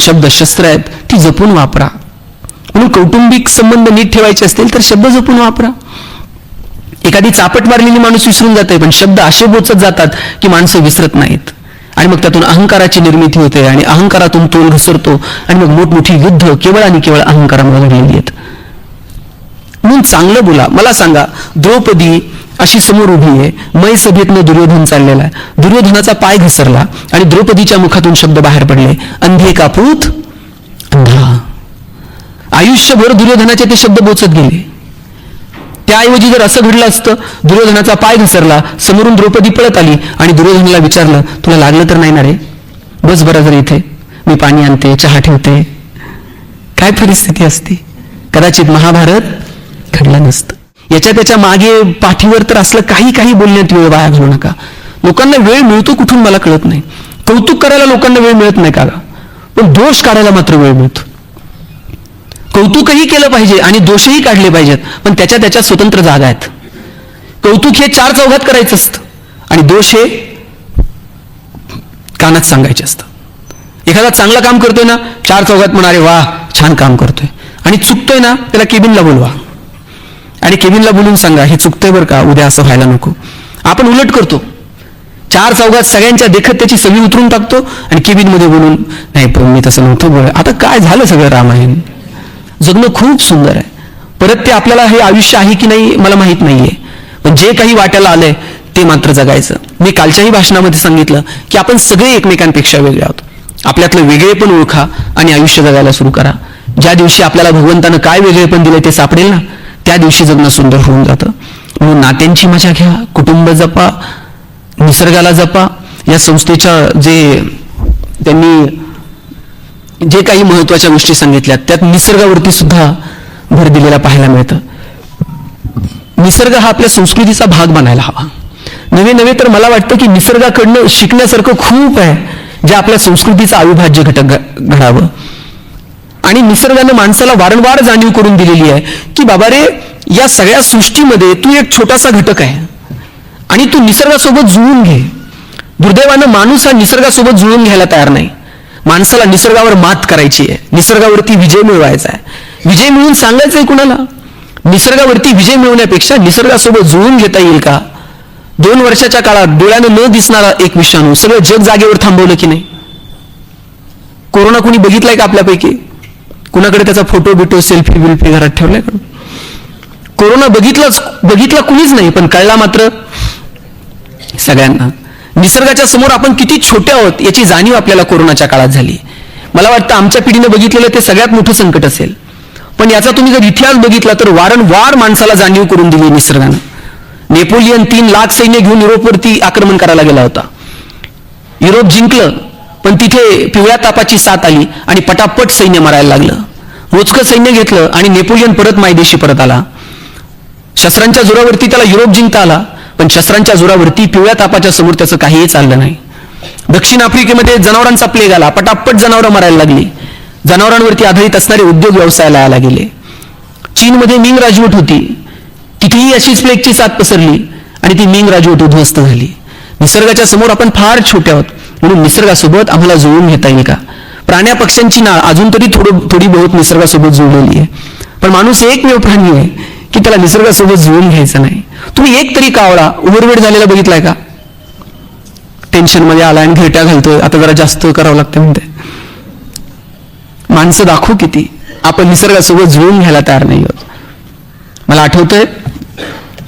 शब्द शस्त्र आहेत, ती जपून वापरा. म्हणून कौटुंबिक संबंध नीट ठेवायचे असतील तर शब्द जपून वापरा. एखादी चापट मारलेली माणूस विसरून जाते, पण शब्द असे बोचत जातात की माणसं विसरत नाहीत. आणि मग त्यातून अहंकाराची निर्मिती होते आणि अहंकारातून तोल घसरतो आणि मग मोठमोठी युद्ध केवळ आणि केवळ अहंकारामुळे घडलेली आहेत. म्हणून चांगलं बोला. मला सांगा, द्रौपदी अशी समोर उभी आहे, मै सभेतनं दुर्योधन चाललेला आहे, दुर्योधनाचा पाय घसरला आणि द्रौपदीच्या मुखातून शब्द बाहेर पडले, अंधे का पूत अंधा. आयुष्यभर दुर्योधनाचे ते शब्द बोचत गेले. त्याऐवजी जर असं घडलं असतं, दुर्योधनाचा पाय घसरला, समोरून द्रौपदी पळत आली आणि दुर्योधनाला विचारलं, तुला लागलं तर नाही ना रे, बस बरं जर इथे, मी पाणी आणते, चहा ठेवते, काय परिस्थिती असती? कदाचित महाभारत घडलं नसतं. याच्या त्याच्या मागे पाठीवर तर असलं काही काही बोलण्यात वेळ वाया घालू नका. लोकांना वेळ मिळतो कुठून मला कळत नाही. कौतुक करायला लोकांना वेळ मिळत नाही का? पण दोष काढायला मात्र वेळ मिळतो. कौतुकही केलं पाहिजे आणि दोषही काढले पाहिजेत, पण त्याच्या त्याच्या स्वतंत्र जागा आहेत. कौतुक हे चार चौघात करायचं असतं आणि दोष हे कानात सांगायचे असतं. एखादा चांगलं काम करतोय ना, चार चौघात म्हणारे वा छान काम करतोय, आणि चुकतोय ना त्याला केबिनला बोलवा आणि केबिनला बोलून सांगा हे चुकतोय बरं का, उद्या असं व्हायला नको. आपण उलट करतो, चार चौघात सगळ्यांच्या देखत त्याची सवयी उतरून टाकतो आणि केबिनमध्ये बोलून नाही पण मी तसं नव्हतं बोल. आता काय झालं सगळं रामायण. जगणं खूप सुंदर आहे. परत ते आपल्याला हे आयुष्य आहे की नाही मला माहित नाहीये, पण जे काही वाट्याला आलंय ते मात्र जगायचं. मी कालच्याही भाषणामध्ये सांगितलं की आपण सगळे एकमेकांपेक्षा वेगळे आहोत. आपल्यातलं वेगळेपण ओळखा आणि आयुष्य जगायला सुरू करा. ज्या दिवशी आपल्याला भगवंतानं काय वेगळेपण दिलंय ते सापडेल ना, त्या दिवशी जगणं सुंदर होऊन जातं. म्हणून नात्यांची मजा घ्या, कुटुंब जपा, निसर्गाला जपा. या संस्थेच्या त्यांनी जे काही महत्वाच्या गोष्टी सांगितल्यात त्यात निसर्गावरती सुद्धा भर दिलेला पाहायला मिळतं. निसर्ग हा आपल्या संस्कृतीचा भाग बनायला हवा. नवे नवे तर मला वाटतं की निसर्गाकडनं शिकण्यासारखं खूप आहे, जे आपल्या संस्कृतीचा अविभाज्य घटक घडावं. आणि निसर्गानं माणसाला वारंवार जाणीव करून दिलेली आहे की बाबा रे, या सगळ्या सृष्टीमध्ये तू एक छोटासा घटक आहे आणि तू निसर्गासोबत जुळून घे. दुर्दैवानं माणूस हा निसर्गासोबत जुळून घ्यायला तयार नाही. माणसाला निसर्गावर मात करायची आहे, निसर्गावरती विजय मिळवायचा आहे. विजय मिळवून सांगायचंय कुणाला? निसर्गावरती विजय मिळवण्यापेक्षा निसर्गासोबत जुळून घेता येईल का? 2 वर्षाच्या काळात डोळ्यानं न दिसणारा एक विषाणू सगळं जग जागेवर थांबवलं की नाही? कोरोना कुणी बघितलाय का आपल्यापैकी? कुणाकडे त्याचा फोटो बिटो सेल्फी बिल्फी घरात ठेवलाय का? कोरोना बघितला कुणीच नाही, पण कळला मात्र सगळ्यांना. निसर्गाच्या समोर आपण किती छोटे आहोत याची जाणीव आपल्याला कोरोनाच्या काळात झाली. मला वाटतं आमच्या पिढीने बघितलेलं ते सगळ्यात मोठं संकट असेल. पण याचा तुम्ही जर इतिहास बघितला तर वारंवार माणसाला जाणीव करून दिली निसर्गानं. नेपोलियन 3 लाख सैन्य घेऊन युरोपवरती आक्रमण करायला गेला होता. युरोप जिंकलं, पण तिथे पिवळ्या तापाची साथ आली आणि पटापट सैन्य मारायला लागलं. मोजकं सैन्य घेतलं आणि नेपोलियन परत मायदेशी परत आला. शस्त्रांच्या जोरावरती त्याला युरोप जिंकता आला, पण शस्त्रांच्या जोरावरती पिवळ्या तापाच्या समोर त्याचं काहीही चाललं नाही. दक्षिण आफ्रिकेमध्ये जनावरांचा प्लेग आला, पटापट जनावरं मारायला लागली. जनावरांवरती आधारित असणारे उद्योग व्यवसायाला यायला गेले. चीनमध्ये मिंग राजवट होती, तिथेही अशीच प्लेगची साथ पसरली आणि ती मिंग राजवट उद्ध्वस्त झाली. निसर्गाच्या समोर आपण फार छोटे आहोत. म्हणून निसर्गासोबत आम्हाला जुळून घेता येईल का? प्राण्या पक्ष्यांची नाळ अजून तरी थोडी बहुत निसर्गासोबत जुळलेली आहे, पण माणूस एकमेव प्राणी आहे की त्याला निसर्गासोबत जुळून घ्यायचं नाही. तुम्ही एक तरी कावळा ओव्हरवेट झालेला बघितलाय का? टेन्शन मध्ये आला आणि घेट्या घालतोय, आता जरा जास्त करावं लागतं म्हणते. माणसं दाखवू किती, आपण निसर्गासोबत जुळून घ्यायला तयार नाही आहोत. मला आठवतंय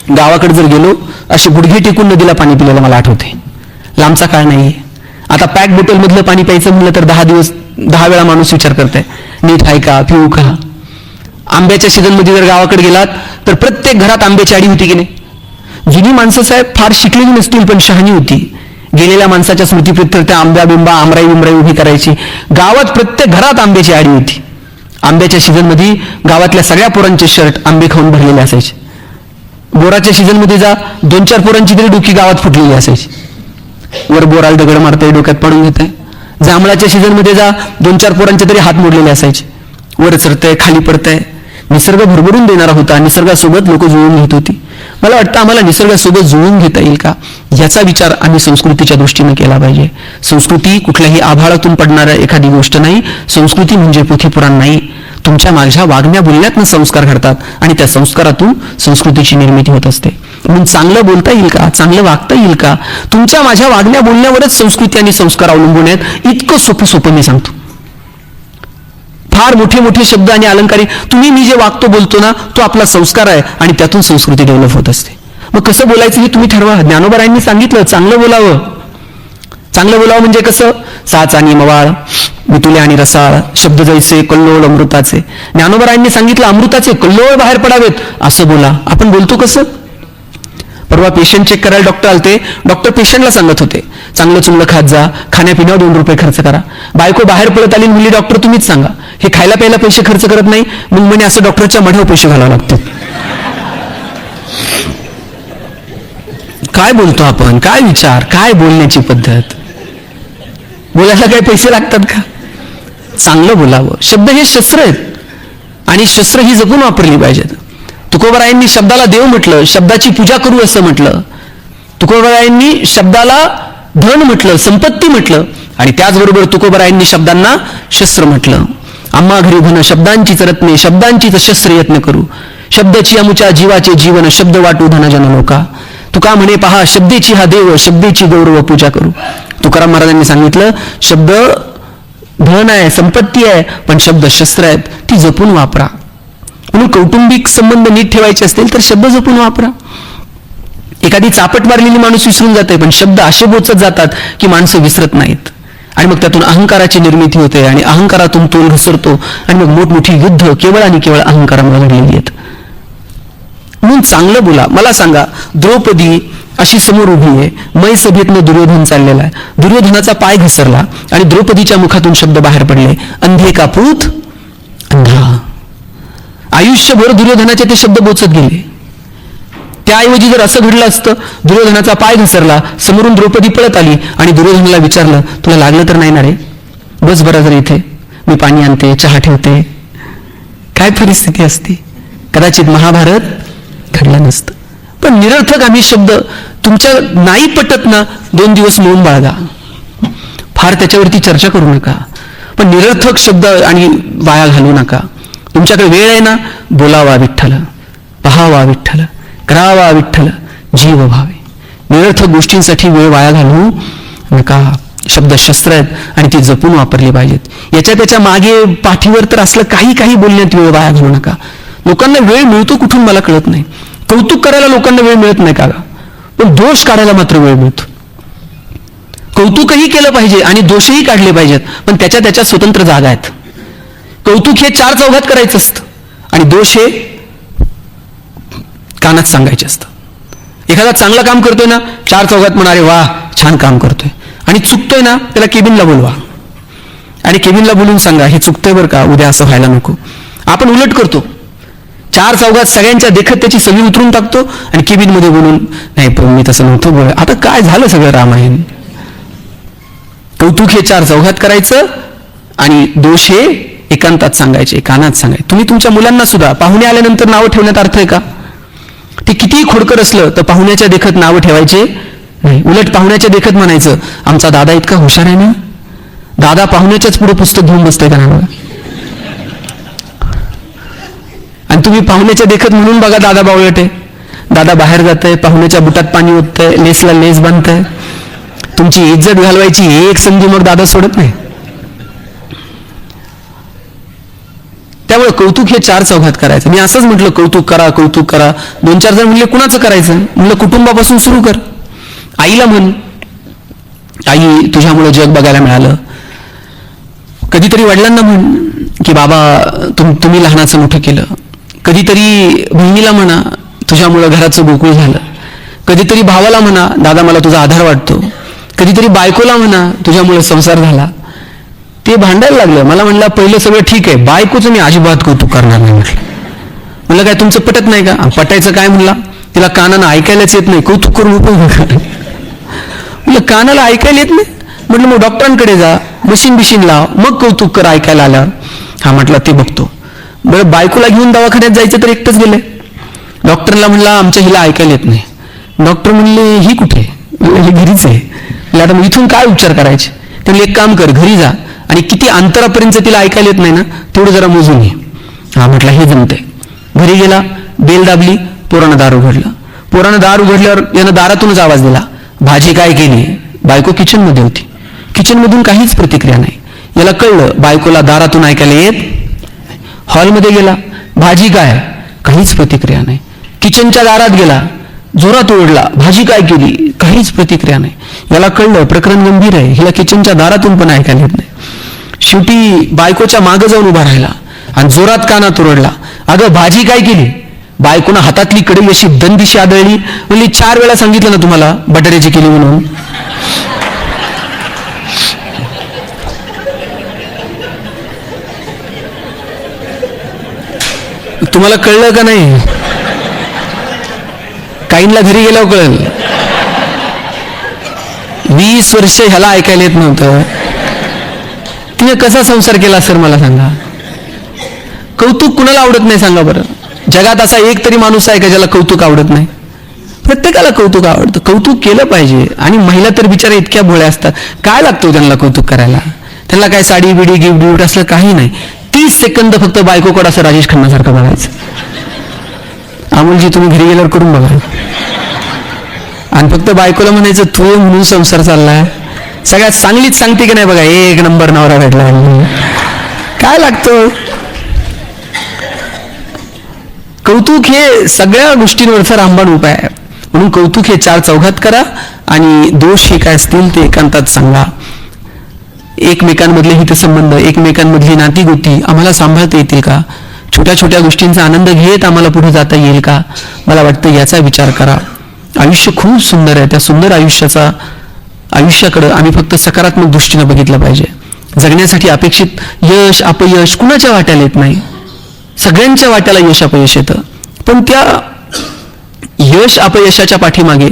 गावाकडे जर गेलो असे गुडघे टेकून नदीला पाणी पिलेलं मला आठवते. लांबचा काळ नाहीये. आता पॅक बोटल मधलं पाणी प्यायचं म्हणलं तर 10 वेळा माणूस विचार करताय, नीट आहे का, पिऊ का? आंब्याच्या सीझन मध्ये जर गावाकडे गेलात तर प्रत्येक घरात आंब्याची आडी होती की नाही? जुनी माणसं साहेब फार शिकलेली नसतील पण शहाणी होती. गेलेल्या माणसाच्या स्मृतीप्रित्यर्थ आंब्या बिंबा आमराई बिमराई उभी करायची. गावात प्रत्येक घरात आंब्याची आडी होती. आंब्याच्या सीझन मध्ये गावातल्या सगळ्या पोरांचे शर्ट आंबे खाऊन भरलेले असायचे. बोराच्या सीझन मध्ये जा, 2-4 पोरांची तरी डोकी गावात फुटलेली असायची. वर बोराला दगड मारताय, डोक्यात पडून घेताय. जांभळाच्या सीझन मध्ये जा, 2-4 पोरांचे तरी हात मोडलेले असायचे. वर चढतंय, खाली पडतंय. निसर्ग भरभरून देणारा होता. निसर्गासोबत लोक जुळून घेत होती. मला वाटतं आम्हाला निसर्गासोबत जुळवून घेता येईल का, याचा विचार आम्ही संस्कृतीच्या दृष्टीने केला पाहिजे. संस्कृती कुठल्याही आभाळातून पडणाऱ्या एखादी गोष्ट नाही. संस्कृती म्हणजे पोथीपुराण नाही. तुमच्या माझ्या वागण्या बोलण्यातनं संस्कार घडतात आणि त्या संस्कारातून संस्कृतीची निर्मिती होत असते. म्हणून चांगलं बोलता येईल का, चांगलं वागता येईल का, तुमच्या माझ्या वागण्या बोलण्यावरच संस्कृती आणि संस्कार अवलंबून आहेत. इतकं सोपं मी सांगतो. फार मोठे मोठे शब्द आणि अलंकारी, तुम्ही मी जे वागतो बोलतो ना, तो आपला संस्कार आहे आणि त्यातून संस्कृती डेव्हलप होत असते. मग कसं बोलायचं हे तुम्ही ठरवा. ज्ञानोबारायांनी सांगितलं चांगलं बोलावं. चांगलं बोलावं म्हणजे कसं, साच आणि मवाळ, मितुले आणि रसाळ, शब्द जैसे कल्लोळ अमृताचे. ज्ञानोबारायांनी सांगितलं अमृताचे कल्लोळ बाहेर पडावेत असं बोला. आपण बोलतो कसं. परवा पेशंट चेक करायला डॉक्टर आलते. डॉक्टर पेशंटला सांगत होते चांगलं चुंगलं खात जा, खाण्यापिण्यावर 2 रुपये खर्च करा. बायको बाहेर पळत आली मुली, डॉक्टर तुम्हीच सांगा हे खायला प्यायला पैसे खर्च करत नाही. मग म्हणे असं डॉक्टरच्या मढ्यावर पैसे घालावे लागतात. काय बोलतो आपण, काय विचार, काय बोलण्याची पद्धत. बोलायला काय पैसे लागतात का. चांगलं बोलावं. शब्द हे शस्त्र आहेत आणि शस्त्र ही जपून वापरली पाहिजेत. तुकोबारायांनी शब्दाला देव म्हटलं, शब्दाची पूजा करू असं म्हटलं. तुकोबारायांनी शब्दाला धन म्हटलं, संपत्ती म्हटलं आणि त्याचबरोबर तुकोबारायांनी शब्दांना शस्त्र म्हटलं. आम्हा घरी धन शब्दांचीच रत्ने, शब्दांचीच शस्त्र यत्न करू. शब्दाची अमुच्या जीवाचे जीवन, शब्द वाटू धन जन लोका. तुका म्हणे पहा शब्देची हा देव, शब्देची गौरव पूजा करू. तुकाराम महाराजांनी सांगितलं शब्द धन आहे, संपत्ती आहे, पण शब्द शस्त्र आहेत, ती जपून वापरा. म्हणून कौटुंबिक संबंध नीट ठेवायचे असतील तर शब्द जपून वापरा. एखादी चापट मारलेली माणूस विसरून जाते, पण शब्द असे बोचत जातात की माणसं विसरत नाहीत आणि मग त्यातून अहंकाराची निर्मिती होते आणि अहंकारातून तोल घसरतो आणि मग मोठमोठी युद्ध केवळ आणि केवळ अहंकारामुळे घडलेली आहेत. म्हणून चांगलं बोला. मला सांगा, द्रौपदी अशी समोर उभी आहे, मै सभेतनं दुर्योधन चाललेला आहे. दुर्योधनाचा पाय घसरला आणि द्रौपदीच्या मुखातून शब्द बाहेर पडले, अंधे का पूत अंधा. आयुष्यभर दुर्योधनाचे ते शब्द बोचत गेले. त्याऐवजी जर असं घडलं असतं, दुर्योधनाचा पाय घसरला, समोरून द्रौपदी पळत आली आणि दुर्योधनाला विचारलं तुला लागलं तर नाही ना रे, बस बरा जर इथे, मी पाणी आणते, चहा ठेवते. काय परिस्थिती असती. कदाचित महाभारत घडलं नसतं. पण निरर्थक आम्ही शब्द तुमच्या नाही पटत ना, 2 दिवस मौन बाळगा, फार त्याच्यावरती चर्चा करू नका. पण निरर्थक शब्द आणि वाया घालू नका. तुमच्याकडे वेळ आहे ना, बोलावा विठ्ठल, पहावा विठ्ठल, करावा विठ्ठल, जीव भावे. निरर्थक गोष्टींसाठी वेळ वाया घालू नका. शब्द शस्त्र आहेत आणि ती जपून वापरली पाहिजेत. याच्या त्याच्या मागे पाठीवर तर असलं काही बोलण्यात वेळ वाया घालू नका. लोकांना वेळ मिळतो कुठून मला कळत नाही. कौतुक करायला लोकांना वेळ मिळत नाही का, पण दोष काढायला मात्र वेळ मिळतो. कौतुकही केलं पाहिजे आणि दोषही काढले पाहिजेत, पण त्याच्या स्वतंत्र जागा आहेत. कौतुक हे 4 चौघात करायचं असतं आणि दोष हे कानात सांगायचे असतं. एखादा चांगलं काम करतोय ना, 4 चौघात म्हणारे वा छान काम करतोय, आणि चुकतोय ना त्याला केबिनला बोलवा आणि केबिनला बोलून सांगा हे चुकतोय बरं का, उद्या असं व्हायला नको. आपण उलट करतो, 4 चौघात सगळ्यांच्या देखत त्याची सवय उतरून टाकतो आणि केबिनमध्ये बोलून नाही पण मी तसं नव्हतं बोल. आता काय झालं सगळं रामायण. कौतुक हे 4 चौघात करायचं आणि दोष हे एकांतात सांगायचे, कानात सांगायचे. तुम्ही तुमच्या मुलांना सुद्धा पाहुणे आल्यानंतर नावं ठेवण्यात अर्थ आहे का. ते कितीही खोडकर असलं तर पाहुण्याच्या देखत नावं ठेवायचे नाही. उलट पाहुण्याच्या देखत म्हणायचं आमचा दादा इतका हुशार आहे ना. दादा पाहुण्याच्याच पुढे पुस्तक घेऊन बसतंय का ना. आणि तुम्ही पाहुण्याच्या देखत म्हणून बघा दादा बावळट आहे. दादा बाहेर जात आहे, पाहुण्याच्या बुटात पाणी ओततंय, लेसला लेस बांधतंय. तुमची इज्जत घालवायची एक संधी मग दादा सोडत नाही. त्यामुळे कौतुक हे 4 चौघात करायचं. मी असंच म्हटलं कौतुक करा कौतुक करा. 2-4 जण म्हणले कुणाचं करायचं. म्हणलं कुटुंबापासून सुरू कर. आईला म्हण, आई तुझ्यामुळे जग बघायला मिळालं. कधीतरी वडिलांना म्हण की बाबा तुम्ही लहानाचं मोठं केलं. कधीतरी बहिणीला म्हणा तुझ्यामुळं घराचं गोकुळ झालं. कधीतरी भावाला म्हणा दादा मला तुझा आधार वाटतो. कधीतरी बायकोला म्हणा तुझ्यामुळे संसार झाला. ते भांडायला लागलं. मला म्हणलं पहिलं सगळं ठीक आहे, बायकोचं मी अजिबात कौतुक करणार नाही. म्हटलं काय तुमचं पटत नाही का. पटायचं काय म्हणला, तिला कानानं ऐकायलाच येत नाही, कौतुक करून उपयोग म्हटलं कानाला ऐकायला येत नाही. म्हटलं मग डॉक्टरांकडे जा, मशीन लाव, मग कौतुक कर ऐकायला आल्यावर. हा म्हटलं ते बघतो. बरं बायकोला घेऊन दवाखान्यात जायचं तर एकटंच गेलंय. डॉक्टरला म्हणला आमच्या हिला ऐकायला येत नाही. डॉक्टर म्हणले ही कुठे? ही घरीच आहे. आता मग इथून काय उपचार करायचे? ते एक काम कर, घरी जा आणि किती अंतरापर्यंत तिला ऐकायला येत नाही ना तेवढं जरा मोजून ये. हा म्हटलं हे जमतंय. घरी गेला, बेल दाबली, पोरानं दार उघडलं. पोरानं दार उघडल्यावर यानं दारातूनच आवाज दिला, भाजी काय केली? बायको किचनमध्ये होती. किचनमधून काहीच प्रतिक्रिया नाही. याला कळलं बायकोला दारातून ऐकायला येत. हॉलमध्ये गेला, भाजी काय? काहीच प्रतिक्रिया नाही. किचनच्या दारात गेला, जोरात ओरडला, भाजी काय केली? काहीच प्रतिक्रिया नाही. याला कळलं प्रकरण गंभीर आहे, हिला किचनच्या दारातून पण ऐकायला येत नाही. शेवटी बायकोच्या मागं जाऊन उभा राहिला आणि जोरात कानात ओरडला, अगं भाजी काय केली? बायकोनं हातातली कढई अशी दंदिशी आदळली. म्हणली 4 वेळा सांगितलं ना तुम्हाला बटाट्याची केली म्हणून. तुम्हाला कळलं का नाही? काहींना घरी गेल्यावर कळलं. 20 वर्ष ह्याला ऐकायला येत नव्हतं. तिने कसा संसार केला सर मला सांगा? कौतुक कुणाला आवडत नाही सांगा बरं? जगात असा एक तरी माणूस आहे का ज्याला कौतुक आवडत नाही? प्रत्येकाला कौतुक आवडतं. कौतुक केलं पाहिजे. आणि महिला तर बिचारा इतक्या भोळ्या असतात, काय लागतो त्यांना कौतुक करायला? त्यांना काय साडी बिडी गिफ्ट असलं काही नाही. 30 सेकंद फक्त बायकोकडे असं राजेश खन्नासारखं बघायचं. अमोलजी तुम्ही घरी गेल्यावर करून बघा. आणि फक्त बायकोला म्हणायचं तू म्हणून संसार चाललाय. सगळ्यात चांगलीच सांगते की नाही बघा, 1 नंबर नवरा भेटला. काय लागतं? कौतुक हे सगळ्या गोष्टींवरचा रामबाण उपाय आहे. म्हणून कौतुक हे 4 चौघात करा आणि दोष हे काय असतील ते एकांतात सांगा. एकमेकांमधले हितसंबंध, एकमेकांमधली नातीगोती आम्हाला सांभाळता येतील का? छोट्या छोट्या गोष्टींचा आनंद घेत आम्हाला पुढे जाता येईल का? मला वाटतं याचा विचार करा. आयुष्य खूप सुंदर आहे. त्या सुंदर आयुष्याकडे आम्ही फक्त सकारात्मक दृष्टीने बघितलं पाहिजे. जगण्यासाठी अपेक्षित यश अपयश कुणाच्या वाट्याला येत नाही. सगळ्यांच्या वाट्याला यश अपयश येतं. पण त्या यश अपयशाच्या पाठीमागे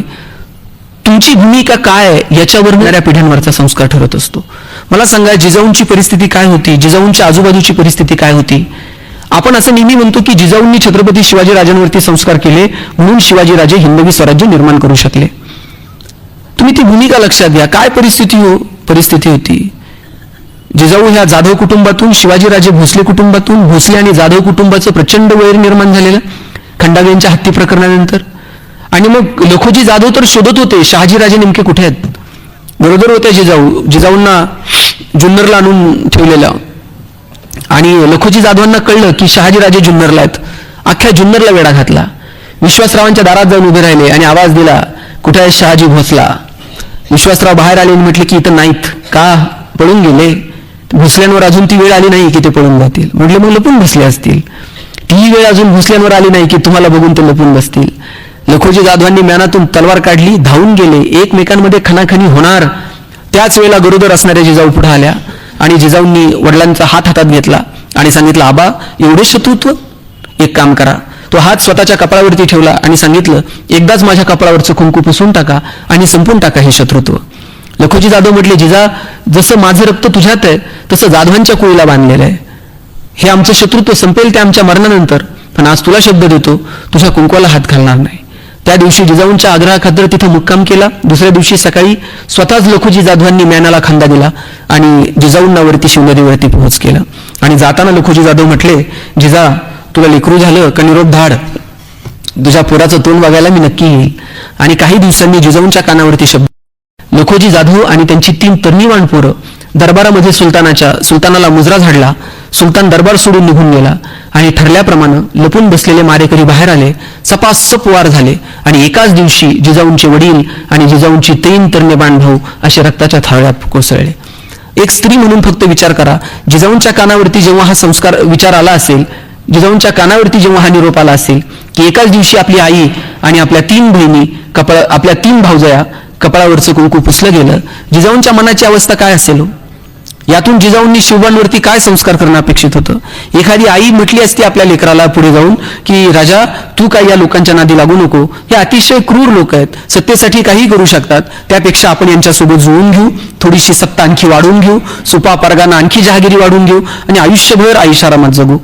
तुमची भूमिका काय आहे याच्यावर येणाऱ्या पिढ्यांवरचा संस्कार ठरत असतो. मला सांगा, जिजाऊंची परिस्थिती काय होती? जिजाऊंच्या आजूबाजूची परिस्थिती काय होती? आपण असं नेहमी म्हणतो की जिजाऊंनी छत्रपती शिवाजीराजांवरती संस्कार केले म्हणून शिवाजीराजे हिंदवी स्वराज्य निर्माण करू शकले. तुम्ही ती भूमिका लक्षात घ्या. काय परिस्थिती होती? जिजाऊ ह्या जाधव कुटुंबातून, शिवाजीराजे भोसले कुटुंबातून, भोसले आणि जाधव कुटुंबाचं प्रचंड वैर निर्माण झालेलं खंडाग्यांच्या हत्ती प्रकरणानंतर. आणि मग लखोजी जाधव तर शोधत होते शहाजीराजे नेमके कुठे आहेत. बरोबर होते जिजाऊंना जुन्नरला आणून ठेवलेलं. आणि लखोजी जाधवांना कळलं की शहाजीराजे जुन्नरला आहेत. अख्ख्या जुन्नरला वेढा घातला. विश्वासरावांच्या दारात जाऊन उभे राहिले आणि आवाज दिला, कुठे आहे शहाजी भोसला? विश्वासराव बाहेर आले आणि म्हटले की इथं नाहीत. का? पळून गेले. भोसल्यांवर अजून ती वेळ आली नाही की ते पळून जातील. म्हटले मग लपून बसले असतील. ती वेळ अजून भोसल्यांवर आली नाही की तुम्हाला बघून ते लपून बसतील. लखोजी जाधवांनी म्यानातून तलवार काढली, धावून गेले. एकमेकांमध्ये खणाखणी होणार त्याच वेळेला गरोदर असणाऱ्या जिजाऊ पुढे आल्या आणि जिजाऊंनी वडिलांचा हात हातात घेतला आणि सांगितलं, आबा एवढे शत्रुत्व? एक काम करा. तो हात स्वतःच्या कपाळावरती ठेवला आणि सांगितलं, एकदाच माझ्या कपाळावरचं कुंकू पुसून टाका आणि संपून टाका हे शत्रुत्व. लखोजी जाधव म्हटले, जिजा जसं माझं रक्त तुझ्यात आहे तसं जाधवांच्या कुळीला बांधलेलं आहे. हे आमचं शत्रुत्व संपेल ते आमच्या मरणानंतर, पण आज तुला शब्द देतो तुझ्या कुंकवाला हात घालणार नाही. त्या दिवशी जिजाऊंच्या आग्रहाखातर तिथं मुक्काम केला. दुसऱ्या दिवशी सकाळी स्वतःच लखोजी जाधवांनी म्यानाला खांदा दिला आणि जिजाऊंना वरती शिवनदीवरती पोहोच केलं. आणि जाताना लखोजी जाधव म्हटले, जिजा तुला लेकरू झालं का निरोप धाड, तुझ्या पोराचं तोंड बघायला मी नक्की येईल. आणि काही दिवसांनी जिजाऊंच्या कानावरती शब्द. लखोजी जाधव आणि त्यांची 3 तरुणीवाण पोरं दरबारामध्ये सुलतानाला मुजरा झाडला. सुलतान दरबार सोडून निघून गेला आणि ठरल्याप्रमाणे लपून बसलेले मारेकरी बाहेर आले. सपासप वार झाले आणि एकाच दिवशी जिजाऊंचे वडील आणि जिजाऊंची 3 तरुणीवाण भाऊ असे रक्ताच्या थाळ्यात कोसळले. एक स्त्री म्हणून फक्त विचार करा, जिजाऊंच्या कानावरती जेव्हा हा विचार आला असेल, जिजाऊंच्या कानावरती जेव्हा हा निरोप आला असेल की एकाच दिवशी आपली आई आणि आपल्या 3 बहिणी आपल्या 3 भावजया कपाळावरचं कुंकू पुसलं गेलं, जिजाऊंच्या मनाची अवस्था काय असेल? यातून जिजाऊंनी शिवबांवरती काय संस्कार करणं अपेक्षित होतं? एखादी आई म्हटली असती आपल्या लेकराला पुढे जाऊन की राजा तू काय या लोकांच्या नादी लागू नको, हे अतिशय क्रूर लोक आहेत, सत्तेसाठी काही करू शकतात, त्यापेक्षा आपण यांच्यासोबत जुळून घेऊ, थोडीशी सत्ता आणखी वाढवून घेऊ, सुपा परगाना आणखी जहागिरी वाढवून घेऊ आणि आयुष्यभर आयुष्यारामात जगू.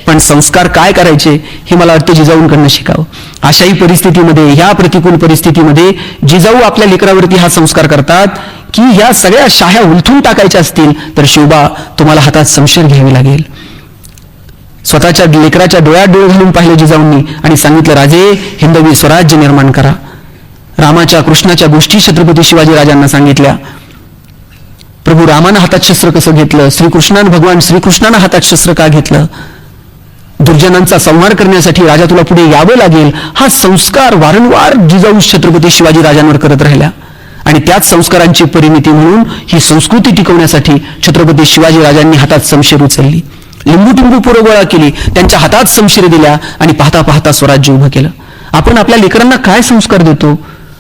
पण संस्कार काय करायचे हे मला वाटतं जिजाऊंकडनं शिकावं. अशाही परिस्थितीमध्ये, ह्या प्रतिकूल परिस्थितीमध्ये जिजाऊ आपल्या लेकरावरती हा संस्कार करतात की ह्या सगळ्या शाह्या उलथून टाकायच्या असतील तर शिवबा तुम्हाला हातात शमशीर घ्यावी लागेल. स्वतःच्या लेकराच्या डोळ्यात डोळे घालून पाहिले जिजाऊंनी आणि सांगितलं, राजे हिंदवी स्वराज्य निर्माण करा. रामाच्या कृष्णाच्या गोष्टी छत्रपती शिवाजीराजांना सांगितल्या. प्रभू रामानं हातात शस्त्र कसं घेतलं, भगवान श्रीकृष्णानं हातात शस्त्र का घेतलं, दुर्जनांचा संहार करण्यासाठी राजा तुला पुढे यावं लागेल, हा संस्कार वारंवार जिजाऊ छत्रपती शिवाजीराजांवर करत राहिल्या. आणि त्याच संस्कारांची परिणिती म्हणून ही संस्कृती टिकवण्यासाठी छत्रपती शिवाजीराजांनी हातात शमशीर उचलली, लिंबू पोरं गोळा केली, त्यांच्या हातात शमशीर दिल्या आणि पाहता पाहता स्वराज्य उभं केलं. आपण आपल्या लेकरांना काय संस्कार देतो,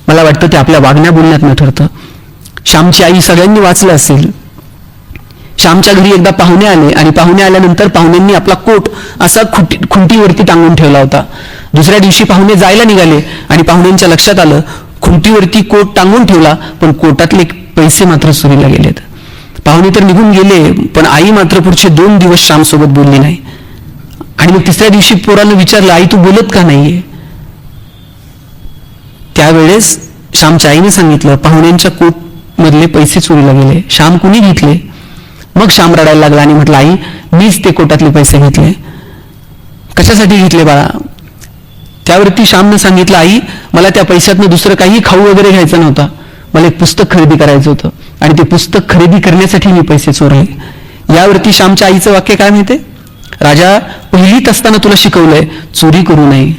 मला वाटतं ते आपल्या वागण्या बोलण्यात ठरतं. श्यामची आई सगळ्यांनी वाचलं असेल. श्यामच्या घरी एकदा पाहुणे आले आणि पाहुणे आल्यानंतर पाहुण्यांनी आपला कोट असा खुंटीवरती टांगून ठेवला होता. दुसऱ्या दिवशी पाहुणे जायला निघाले आणि पाहुण्यांच्या लक्षात आलं खुंटीवरती कोट टांगून ठेवला पण कोटातले पैसे मात्र चोरीला गेलेत. पाहुणे तर निघून गेले पण आई मात्र पुढचे 2 दिवस श्यामसोबत बोलली नाही. आणि मग तिसऱ्या दिवशी पोरानं विचारलं, आई तू बोलत का नाहीये? त्यावेळेस श्यामच्या आईने सांगितलं, पाहुण्यांच्या कोट मधले पैसे चोरीला गेले. श्याम कुणी घेतले? मग श्याम रडायला लागला आणि म्हटलं, आई मीच ते कोटातले पैसे घेतले. कशासाठी घेतले बाळा? त्यावरती श्यामनं सांगितलं, आई मला त्या पैशातनं दुसरं काही खाऊ वगैरे घ्यायचं नव्हता, मला एक पुस्तक खरेदी करायचं होतं आणि ते पुस्तक खरेदी करण्यासाठी मी पैसे चोरले. यावरती श्यामच्या आईचं वाक्य काय माहितीये? राजा, पहिलीत असताना तुला शिकवलंय चोरी करू नये.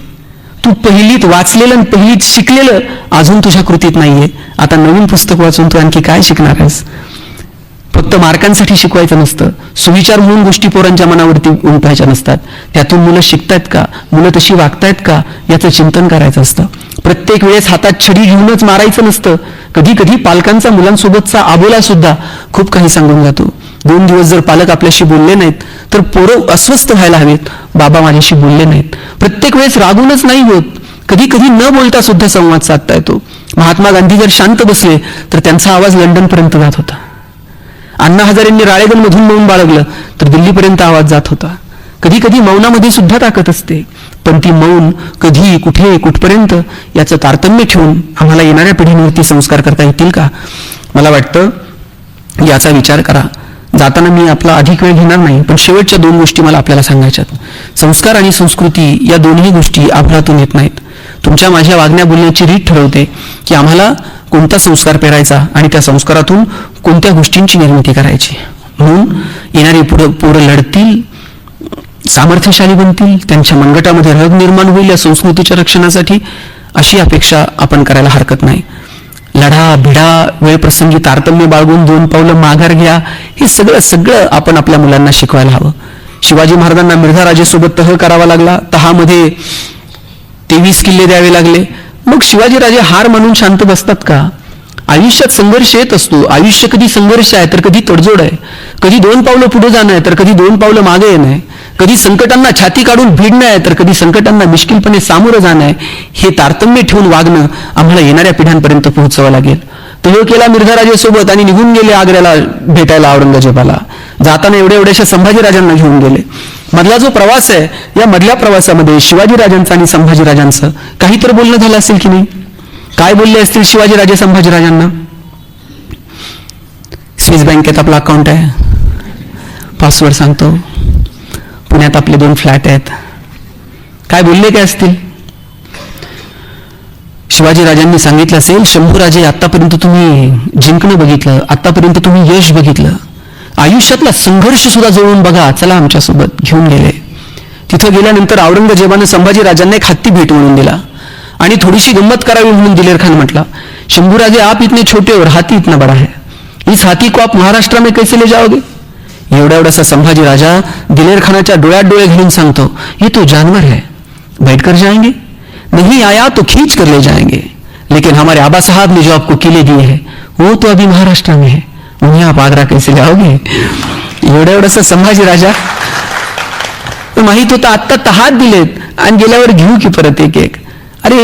तू पहिलीत वाचलेलं आणि पहिलीत शिकलेलं अजून तुझ्या कृतीत नाहीये. आता नवीन पुस्तक वाचून तू आणखी काय शिकणार आहेस? फक्त मार्कांसाठी शिकवायचं नसतं, सुविचार म्हणून गोष्टी पोरांच्या मनावरती उमटायच्या नसतात. त्यातून मुलं शिकतायत का, मुलं तशी वागतायत का याचं चिंतन करायचं असतं. प्रत्येक वेळेस हातात छडी घेऊनच मारायचं नसतं. कधी कधी पालकांचा मुलांसोबतचा आबोला सुद्धा खूप काही सांगून जातो. 2 दिवस जर पालक आपल्याशी बोलले नाहीत तर पोरं अस्वस्थ व्हायला हवेत, बाबा माझ्याशी बोलले नाहीत. प्रत्येक वेळेस रागूनच नाही होत, कधी कधी न बोलता सुद्धा संवाद साधता येतो. महात्मा गांधी जर शांत बसले तर त्यांचा आवाज लंडनपर्यंत जात होता. अण्णा हजारेंनी राळेगणमधून मौन बाळगलं तर दिल्लीपर्यंत आवाज जात होता. कधी कधी मौनामध्ये सुद्धा ताकद असते, पण ती मौन कधी, कुठे, कुठपर्यंत याचं तारतम्य ठेवून आम्हाला येणाऱ्या पिढींवरती संस्कार करता येतील का? मला वाटतं याचा विचार करा. जाताना मी आपला अधिक वेळ घेणार नाही, पण शेवटच्या 2 गोष्टी मला आपल्याला सांगायच्यात. संस्कार आणि संस्कृती या दोन्ही गोष्टी आपल्यातून येत नाहीत. तुमच्या माझ्या वागण्या बोलण्याची रीत ठरवते की आम्हाला कोणता संस्कार पेरायचा आणि त्या संस्कारातून कोणत्या गोष्टींची निर्मिती करायची. म्हणून येणारी पोरं लढतील, सामर्थ्यशाली बनतील, त्यांच्या मनगटामध्ये रग निर्माण होईल या संस्कृतीच्या रक्षणासाठी, अशी अपेक्षा आपण करायला हरकत नाही. लढा भिडा, वेळ प्रसंगी तारतम्य बाळगून 2 पावलं माघार घ्या, हे सगळं आपण आपल्या मुलांना शिकवायला हवं. शिवाजी महाराजांना मिर्झा राजेसोबत तह करावा लागला, तहामध्ये 23 किल्ले द्यावे लागले. मग शिवाजीराजे हार मानून शांत बसतात का? आयुष्यात संघर्ष येत असतो. आयुष्य कधी संघर्ष आहे तर कधी तडजोड आहे, कधी 2 पावलं पुढे जाणं आहे तर कधी 2 पावलं मागे येणं आहे, कधी संकटांना छाती काढून भिडणं आहे तर कधी संकटांना मिश्किलपणे सामोरं जाणं आहे. हे तारतम्य ठेवून वागणं आम्हाला येणाऱ्या पिढ्यांपर्यंत पोहोचवावं लागेल. तो केला मिर्झा राजेसोबत आणि निघून गेले आग्र्याला भेटायला औरंगजेबाला. जाताना एवढ्याशा संभाजीराजांना घेऊन गेले. मधला जो प्रवास आहे, या मधल्या प्रवासामध्ये शिवाजीराजांचं आणि संभाजीराजांचं काही तर बोलणं झालं असेल की नाही? काय बोलले असतील शिवाजीराजे संभाजीराजांना? स्विस बँकेत आपला अकाउंट आहे, पासवर्ड सांगतो, पुण्यात आपले 2 फ्लॅट आहेत. काय बोलले काय असतील? शिवाजीराजांनी सांगितलं असेल, शंभूराजे आतापर्यंत तुम्ही जिंकणं बघितलं, आतापर्यंत तुम्ही यश बघितलं, आयुष्यातला संघर्ष सुद्धा जुळवून बघा, चला आमच्यासोबत. घेऊन गेले. तिथं गेल्यानंतर औरंगजेबानं संभाजीराजांना एक हत्ती भेट म्हणून दिला आणि थोडीशी गंमत करावी म्हणून दिलेर खान म्हटला, शंभूराजे आप इतने छोटे और हाथी इतना बड़ा है, इस हाथी को आप महाराष्ट्र में कैसे ले जाओगे? एवढासा संभाजी राजा दिलेर खानाच्या डोळ्यात डोळे घालून सांगतो, ये तो जानवर है, बैठ कर जाएंगे, नहीं आया तो खींच कर ले जाएंगे, लेकिन हमारे आबा साहब ने जो आपको किले दिए हैं वो तो अभी महाराष्ट्र में है, उन्हें आप आगरा कैसे लाओगे? एवढासा संभाजी राजा माहित होता आत्ता तहात दिलेत आणि गेल्यावर घेऊ की परत एक. अरे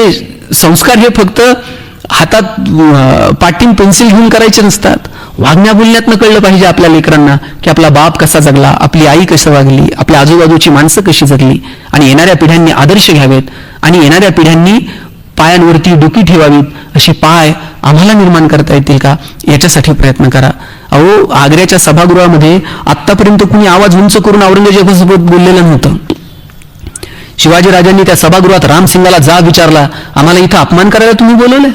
संस्कार हे फक्त हातात पाटीन पेन्सिल घेऊन करायचे नसतात, वागण्या बोलण्यातनं कळलं पाहिजे आपल्या लेकरांना की आपला बाप कसा जगला, आपली आई कशी वागली, आपल्या आजूबाजूची माणसं कशी जगली. आणि येणाऱ्या पिढ्यांनी आदर्श घ्यावेत आणि येणाऱ्या पिढ्यांनी पायांवरती डोकी ठेवावीत अशी पाय आम्हाला निर्माण करता येतील का, याच्यासाठी प्रयत्न करा. अहो, आग्र्याच्या सभागृहामध्ये आत्तापर्यंत कुणी आवाज उंच करून औरंगजेबासोबत बोललेलं नव्हतं. शिवाजीराजांनी त्या सभागृहात रामसिंगाला जाब विचारला, आम्हाला इथं अपमान करायला तुम्ही बोलवलं?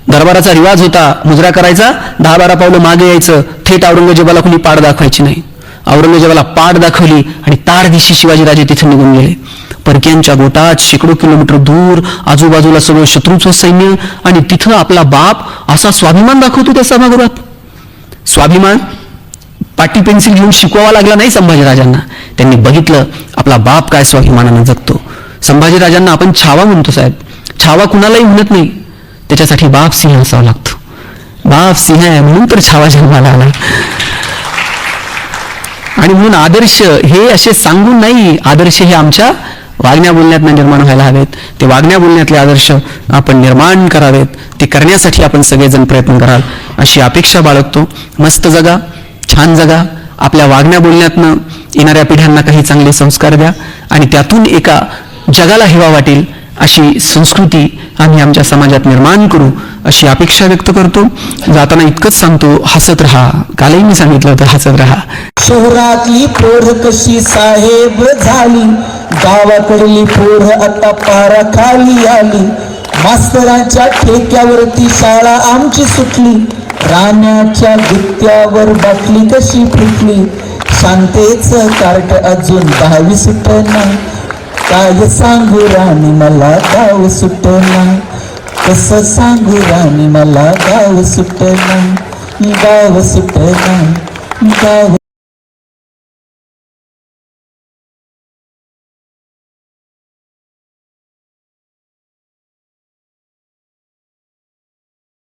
दरबाराचा रिवाज होता, मुजरा करायचा, 10-12 पावलं मागे यायचं, थेट औरंगजेबाला कुणी पाड दाखवायची नाही. औरंगजेबाला पाड दाखवली आणि ताडदिशी शिवाजीराजे तिथे निघून गेले. परक्यांच्या गोटात शेकडो किलोमीटर दूर आजूबाजूला सगळं शत्रूचं सैन्य आणि तिथं आपला बाप असा स्वाभिमान दाखवतो त्या सभागृहात. स्वाभिमान पाटी पेन्सिल घेऊन शिकवावा लागला नाही संभाजीराजांना. त्यांनी बघितलं आपला बाप काय स्वाभिमानानं जगतो. संभाजीराजांना आपण छावा म्हणतो साहेब, छावा कुणालाही म्हणत नाही, त्याच्यासाठी बाप सिंह असावा लागतो. बाप सिंह आहे म्हणून तर छावा जन्माला आला. आणि म्हणून आदर्श हे असे सांगून नाही, आदर्श हे आमच्या वागण्या बोलण्यातनं निर्माण व्हायला हवेत. ते वागण्या बोलण्यातले आदर्श आपण निर्माण करावेत. ते करण्यासाठी आपण सगळेजण प्रयत्न कराल अशी अपेक्षा बाळगतो. मस्त जगा, छान जगा, आपल्या वागण्या बोलण्यातनं येणाऱ्या पिढ्यांना काही चांगले संस्कार द्या आणि त्यातून एका जगाला हेवा वाटेल अशी संस्कृती आम्ही आमच्या समाजात निर्माण करू अशी अपेक्षा व्यक्त करतो. जाताना इतकंच सांगतो, हसत राहा. कालही मी सांगितलं होतं, हसत राहा. शहरातली पोर कशी साहेब झाली, गावाकडली पोर आता पारा खाली आली. मास्तरांच्या ठेक्यावरती शाळा आमची सुटली, राण्याच्या गुत्त्यावर बाटली कशी फुटली. शांतेचं कार्ट अजून 10वी सुटना, काय सांगू राणी मला गाव सुटना. कसं सांगू राणी मला गाव सुटना, गाव सुटना, गाव.